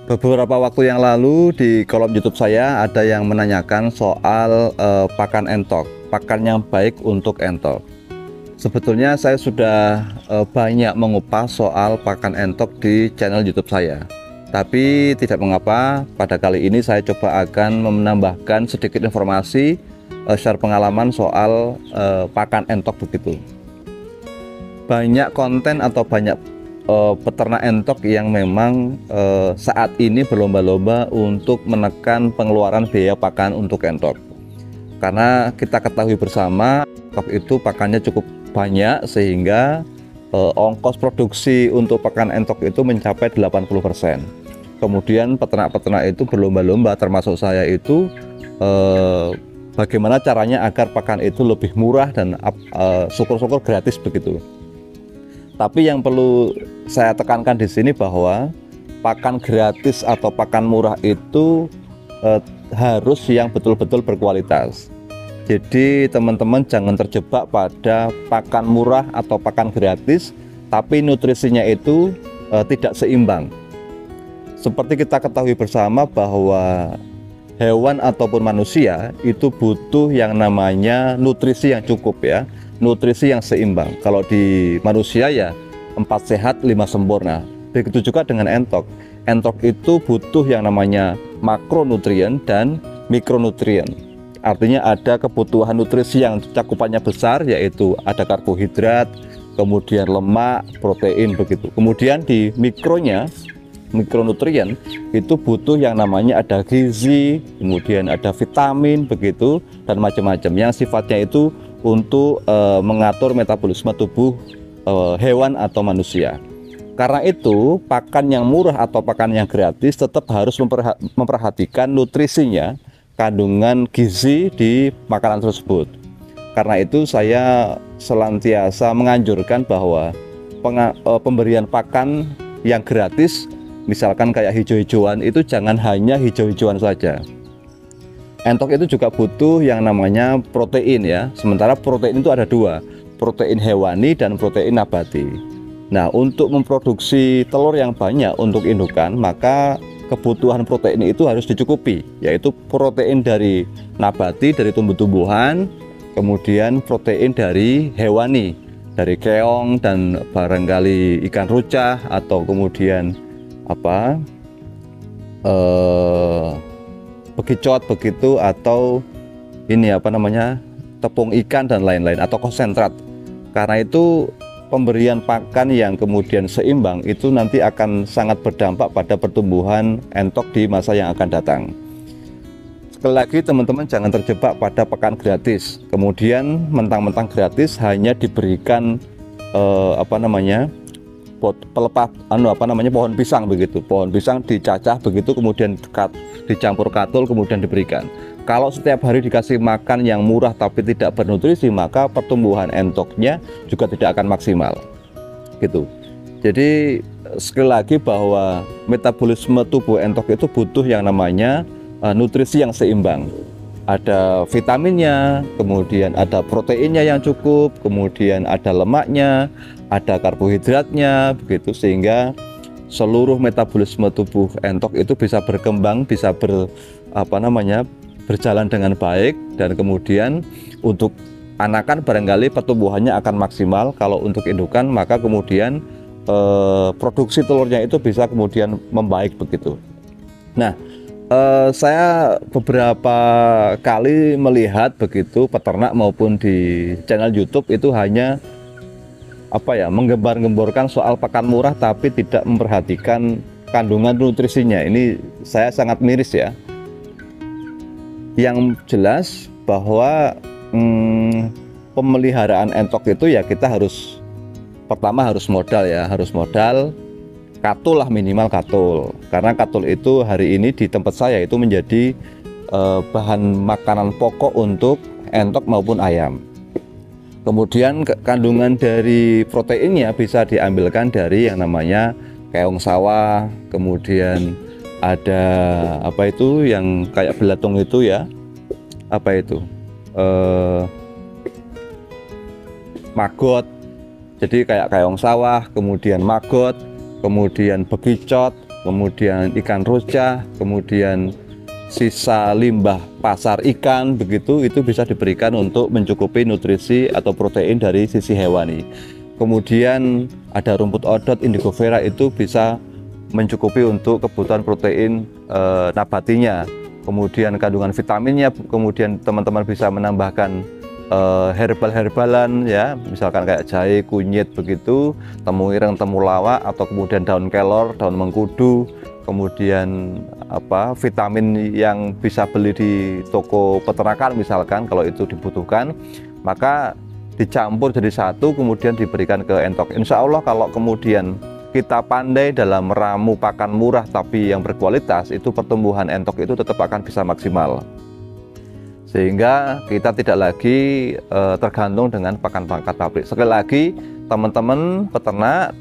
Beberapa waktu yang lalu di kolom YouTube saya ada yang menanyakan soal pakan entok, pakan yang baik untuk entok. Sebetulnya saya sudah banyak mengupas soal pakan entok di channel YouTube saya. Tapi tidak mengapa, pada kali ini saya coba akan menambahkan sedikit informasi share pengalaman soal pakan entok begitu. Banyak konten atau banyak peternak entok yang memang saat ini berlomba-lomba untuk menekan pengeluaran biaya pakan untuk entok, karena kita ketahui bersama entok itu pakannya cukup banyak sehingga ongkos produksi untuk pakan entok itu mencapai 80%. Kemudian peternak-peternak itu berlomba-lomba, termasuk saya itu, bagaimana caranya agar pakan itu lebih murah dan syukur-syukur gratis begitu. Tapi yang perlu saya tekankan di sini bahwa pakan gratis atau pakan murah itu harus yang betul-betul berkualitas. Jadi teman-teman jangan terjebak pada pakan murah atau pakan gratis, tapi nutrisinya itu tidak seimbang. Seperti kita ketahui bersama bahwa hewan ataupun manusia itu butuh yang namanya nutrisi yang cukup ya, nutrisi yang seimbang. Kalau di manusia ya 4 sehat 5 sempurna. Begitu juga dengan entok. Entok itu butuh yang namanya makronutrien dan mikronutrien. Artinya ada kebutuhan nutrisi yang cakupannya besar, yaitu ada karbohidrat, kemudian lemak, protein begitu. Kemudian di mikronya, mikronutrien itu butuh yang namanya ada gizi, kemudian ada vitamin begitu dan macam-macam yang sifatnya itu untuk mengatur metabolisme tubuh hewan atau manusia. Karena itu pakan yang murah atau pakan yang gratis tetap harus memperhatikan nutrisinya, kandungan gizi di makanan tersebut. Karena itu saya senantiasa menganjurkan bahwa pemberian pakan yang gratis, misalkan kayak hijau-hijauan, itu jangan hanya hijau-hijauan saja. Entok itu juga butuh yang namanya protein ya. Sementara protein itu ada dua, protein hewani dan protein nabati. Nah, untuk memproduksi telur yang banyak untuk indukan, maka kebutuhan protein itu harus dicukupi, yaitu protein dari nabati, dari tumbuh-tumbuhan, kemudian protein dari hewani, dari keong dan barangkali ikan rucah, atau kemudian bekicot begitu, atau ini tepung ikan dan lain-lain, atau konsentrat. Karena itu pemberian pakan yang kemudian seimbang itu nanti akan sangat berdampak pada pertumbuhan entok di masa yang akan datang. Sekali lagi teman-teman jangan terjebak pada pakan gratis, kemudian mentang-mentang gratis hanya diberikan pelepah pohon pisang begitu, pohon pisang dicacah begitu, kemudian dicampur katul, kemudian diberikan. Kalau setiap hari dikasih makan yang murah tapi tidak bernutrisi, maka pertumbuhan entoknya juga tidak akan maksimal gitu. Jadi sekali lagi bahwa metabolisme tubuh entok itu butuh yang namanya nutrisi yang seimbang. Ada vitaminnya, kemudian ada proteinnya yang cukup, kemudian ada lemaknya, ada karbohidratnya begitu, sehingga seluruh metabolisme tubuh entok itu bisa berkembang, bisa berjalan dengan baik, dan kemudian untuk anakan barangkali pertumbuhannya akan maksimal. Kalau untuk indukan maka kemudian produksi telurnya itu bisa kemudian membaik begitu. Nah, saya beberapa kali melihat begitu peternak maupun di channel YouTube itu hanya menggembar-gemborkan soal pakan murah tapi tidak memperhatikan kandungan nutrisinya. Ini saya sangat miris ya. Yang jelas bahwa pemeliharaan entok itu ya kita harus, pertama harus modal ya, harus modal katul lah, minimal katul. Karena katul itu hari ini di tempat saya itu menjadi bahan makanan pokok untuk entok maupun ayam. Kemudian kandungan dari proteinnya bisa diambilkan dari yang namanya keong sawah, kemudian ada yang kayak belatung itu ya, maggot. Jadi kayak keong sawah, kemudian maggot, kemudian bekicot, kemudian ikan rocah, kemudian sisa limbah pasar ikan begitu, itu bisa diberikan untuk mencukupi nutrisi atau protein dari sisi hewani. Kemudian ada rumput odot indigofera, itu bisa mencukupi untuk kebutuhan protein nabatinya. Kemudian kandungan vitaminnya, kemudian teman-teman bisa menambahkan herbal-herbalan ya, misalkan kayak jahe, kunyit begitu, temu ireng, temulawak, atau kemudian daun kelor, daun mengkudu, kemudian vitamin yang bisa beli di toko peternakan misalkan, kalau itu dibutuhkan, maka dicampur jadi satu kemudian diberikan ke entok. Insya Allah kalau kemudian kita pandai dalam meramu pakan murah tapi yang berkualitas, itu pertumbuhan entok itu tetap akan bisa maksimal, sehingga kita tidak lagi tergantung dengan pakan-pakan pabrik. Sekali lagi, teman-teman peternak,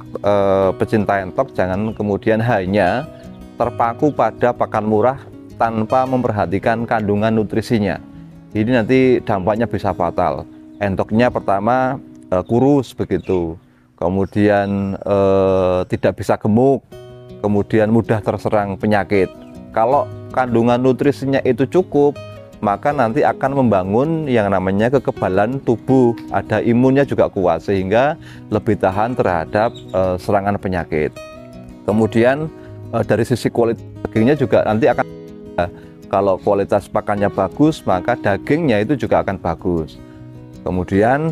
pecinta entok, jangan kemudian hanya terpaku pada pakan murah tanpa memperhatikan kandungan nutrisinya. Ini nanti dampaknya bisa fatal. Entoknya pertama kurus begitu, kemudian tidak bisa gemuk, kemudian mudah terserang penyakit. Kalau kandungan nutrisinya itu cukup, maka nanti akan membangun yang namanya kekebalan tubuh, ada imunnya juga kuat, sehingga lebih tahan terhadap serangan penyakit. Kemudian dari sisi kualitas dagingnya juga nanti akan, kalau kualitas pakannya bagus, maka dagingnya itu juga akan bagus. Kemudian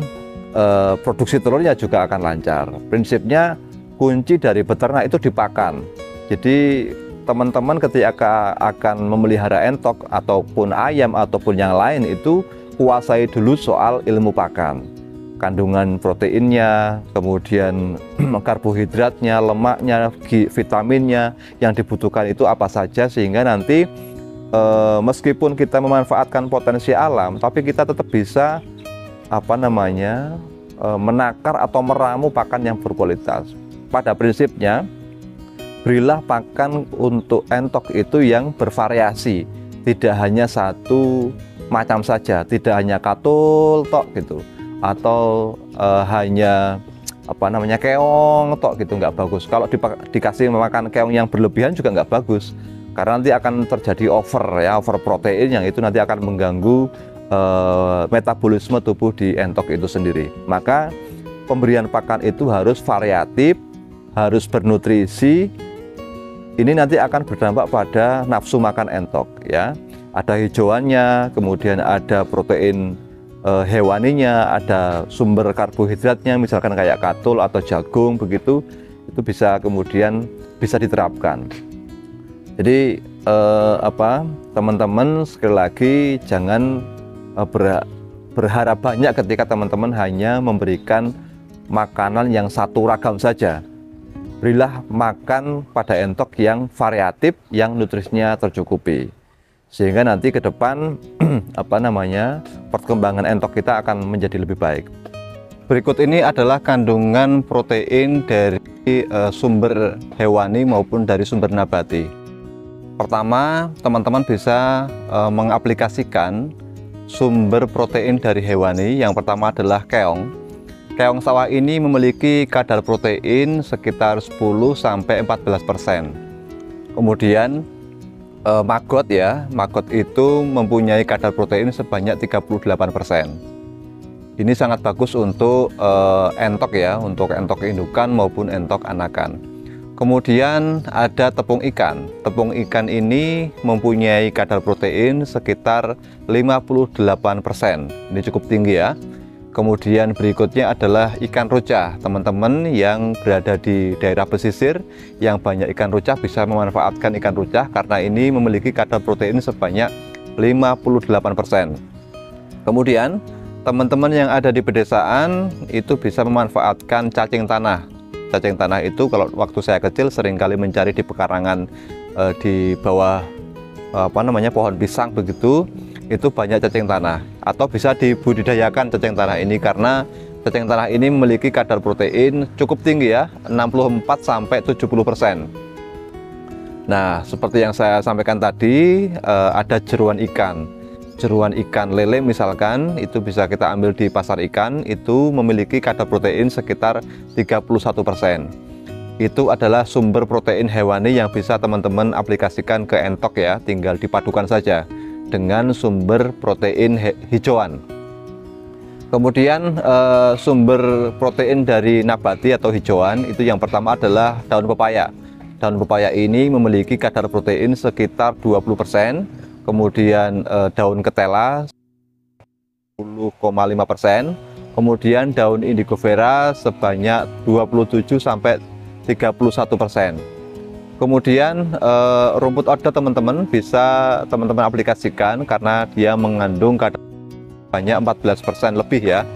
produksi telurnya juga akan lancar. Prinsipnya kunci dari beternak itu di pakan. Jadi teman-teman ketika akan memelihara entok ataupun ayam ataupun yang lain, itu kuasai dulu soal ilmu pakan, kandungan proteinnya, kemudian karbohidratnya, lemaknya, vitaminnya yang dibutuhkan itu apa saja, sehingga nanti meskipun kita memanfaatkan potensi alam, tapi kita tetap bisa menakar atau meramu pakan yang berkualitas. Pada prinsipnya, berilah pakan untuk entok itu yang bervariasi, tidak hanya satu macam saja, tidak hanya katul tok gitu, atau hanya keong tok gitu, nggak bagus. Kalau dikasih makan keong yang berlebihan juga nggak bagus, karena nanti akan terjadi over protein, yang itu nanti akan mengganggu metabolisme tubuh di entok itu sendiri. Maka pemberian pakan itu harus variatif, harus bernutrisi. Ini nanti akan berdampak pada nafsu makan entok ya. Ada hijauannya, kemudian ada protein hewaninya, ada sumber karbohidratnya, misalkan kayak katul atau jagung begitu, itu bisa kemudian bisa diterapkan. Jadi teman-teman sekali lagi jangan berharap banyak ketika teman-teman hanya memberikan makanan yang satu ragam saja. Berilah makan pada entok yang variatif, yang nutrisinya tercukupi, sehingga nanti ke depan perkembangan entok kita akan menjadi lebih baik. Berikut ini adalah kandungan protein dari sumber hewani maupun dari sumber nabati. Pertama, teman-teman bisa mengaplikasikan sumber protein dari hewani. Yang pertama adalah keong. Keong sawah ini memiliki kadar protein sekitar 10-14%. Kemudian maggot ya, maggot itu mempunyai kadar protein sebanyak 38%. Ini sangat bagus untuk entok ya, untuk entok indukan maupun entok anakan. Kemudian ada tepung ikan. Tepung ikan ini mempunyai kadar protein sekitar 58%. Ini cukup tinggi ya. Kemudian berikutnya adalah ikan rocah. Teman-teman yang berada di daerah pesisir yang banyak ikan rocah bisa memanfaatkan ikan rocah, karena ini memiliki kadar protein sebanyak 58%. Kemudian teman-teman yang ada di pedesaan itu bisa memanfaatkan cacing tanah. Cacing tanah itu kalau waktu saya kecil seringkali mencari di pekarangan di bawah pohon pisang begitu, itu banyak cacing tanah. Atau bisa dibudidayakan cacing tanah ini, karena cacing tanah ini memiliki kadar protein cukup tinggi ya, 64-70%. Nah, seperti yang saya sampaikan tadi, ada jeruan ikan. Jeruan ikan lele misalkan, itu bisa kita ambil di pasar ikan, itu memiliki kadar protein sekitar 31%. itu adalah sumber protein hewani yang bisa teman-teman aplikasikan ke entok ya, tinggal dipadukan saja dengan sumber protein hijauan. Kemudian sumber protein dari nabati atau hijauan itu yang pertama adalah daun pepaya. Daun pepaya ini memiliki kadar protein sekitar 20%, kemudian daun ketela 10,5%, kemudian daun indigo vera sebanyak 27-31%. Kemudian rumput odot teman-teman bisa teman-teman aplikasikan karena dia mengandung kadar banyak 14% lebih ya.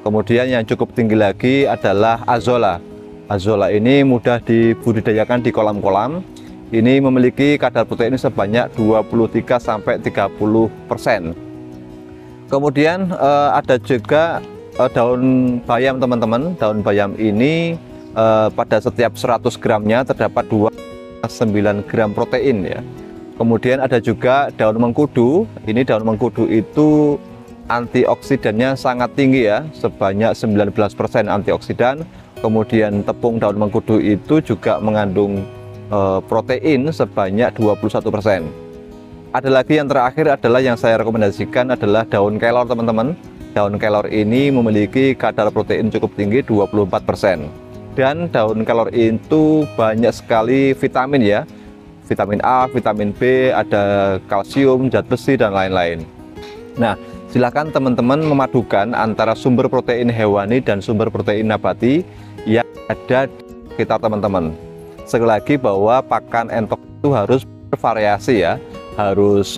Kemudian yang cukup tinggi lagi adalah azolla. Azolla ini mudah dibudidayakan di kolam-kolam. Ini memiliki kadar protein sebanyak 23-30%. Kemudian ada juga daun bayam teman-teman. Daun bayam ini pada setiap 100 gramnya terdapat 2,9 gram protein ya. Kemudian ada juga daun mengkudu. Ini daun mengkudu itu antioksidannya sangat tinggi ya, sebanyak 19% antioksidan. Kemudian tepung daun mengkudu itu juga mengandung protein sebanyak 21%. Ada lagi yang terakhir adalah yang saya rekomendasikan adalah daun kelor teman-teman. Daun kelor ini memiliki kadar protein cukup tinggi 24%. Dan daun kelor itu banyak sekali vitamin ya. Vitamin A, vitamin B, ada kalsium, zat besi dan lain-lain. Nah, silakan teman-teman memadukan antara sumber protein hewani dan sumber protein nabati yang ada di sekitar teman-teman. Sekali lagi bahwa pakan entok itu harus bervariasi ya, harus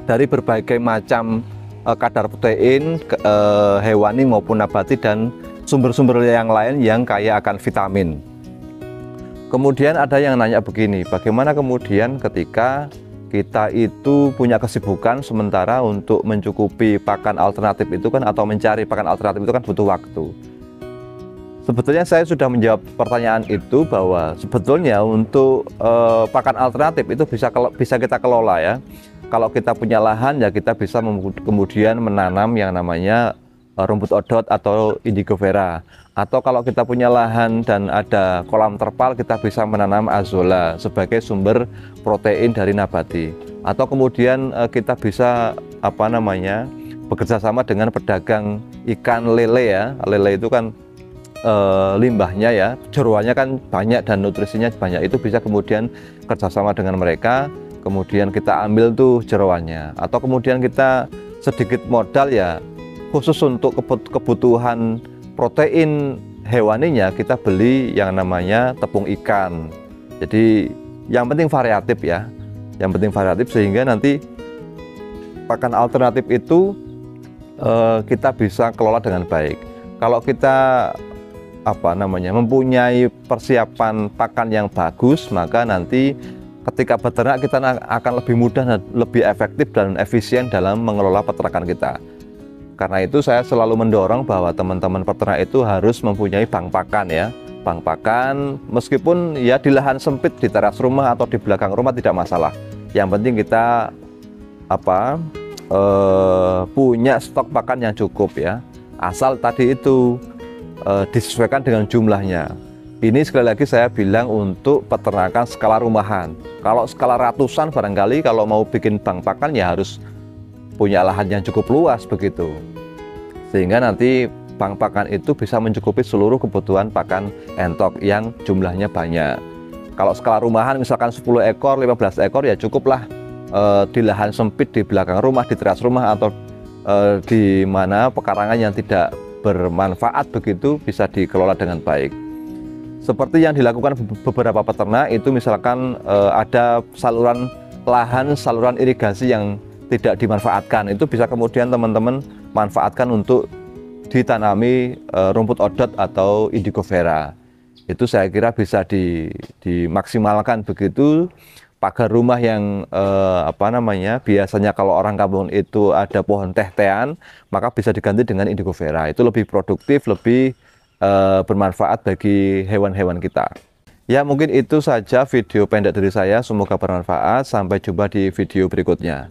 dari berbagai macam kadar protein hewani maupun nabati dan sumber-sumber yang lain yang kaya akan vitamin. Kemudian ada yang nanya begini, bagaimana kemudian ketika kita itu punya kesibukan sementara untuk mencukupi pakan alternatif itu kan, atau mencari pakan alternatif itu kan butuh waktu. Sebetulnya saya sudah menjawab pertanyaan itu bahwa sebetulnya untuk pakan alternatif itu bisa kita kelola ya. Kalau kita punya lahan ya kita bisa kemudian menanam yang namanya rumput odot atau indigo vera. Atau kalau kita punya lahan dan ada kolam terpal, kita bisa menanam azolla sebagai sumber protein dari nabati. Atau kemudian kita bisa bekerja sama dengan pedagang ikan lele ya. Lele itu kan limbahnya ya, jeroannya kan banyak dan nutrisinya banyak, itu bisa kemudian kerjasama dengan mereka, kemudian kita ambil tuh jeroannya, atau kemudian kita sedikit modal ya khusus untuk kebutuhan protein hewaninya kita beli yang namanya tepung ikan. Jadi yang penting variatif ya, yang penting variatif sehingga nanti pakan alternatif itu kita bisa kelola dengan baik. Kalau kita mempunyai persiapan pakan yang bagus, maka nanti ketika beternak kita akan lebih mudah dan lebih efektif dan efisien dalam mengelola peternakan kita. Karena itu saya selalu mendorong bahwa teman-teman peternak itu harus mempunyai bank pakan ya. Bank pakan meskipun ya di lahan sempit, di teras rumah atau di belakang rumah tidak masalah. Yang penting kita punya stok pakan yang cukup ya. Asal tadi itu disesuaikan dengan jumlahnya. Ini sekali lagi saya bilang untuk peternakan skala rumahan. Kalau skala ratusan barangkali kalau mau bikin bank pakan ya harus punya lahan yang cukup luas begitu. Sehingga nanti bank pakan itu bisa mencukupi seluruh kebutuhan pakan entok yang jumlahnya banyak. Kalau skala rumahan misalkan 10 ekor, 15 ekor ya cukuplah di lahan sempit di belakang rumah, di teras rumah atau di mana pekarangan yang tidak bermanfaat begitu bisa dikelola dengan baik. Seperti yang dilakukan beberapa peternak itu misalkan ada saluran lahan, saluran irigasi yang tidak dimanfaatkan, itu bisa kemudian teman-teman manfaatkan untuk ditanami rumput odot atau indigo vera. Itu saya kira bisa dimaksimalkan begitu. Pagar rumah yang biasanya kalau orang kampung itu ada pohon teh-tehan, maka bisa diganti dengan indigo vera. Itu lebih produktif, lebih bermanfaat bagi hewan-hewan kita. Ya mungkin itu saja video pendek dari saya, semoga bermanfaat. Sampai jumpa di video berikutnya.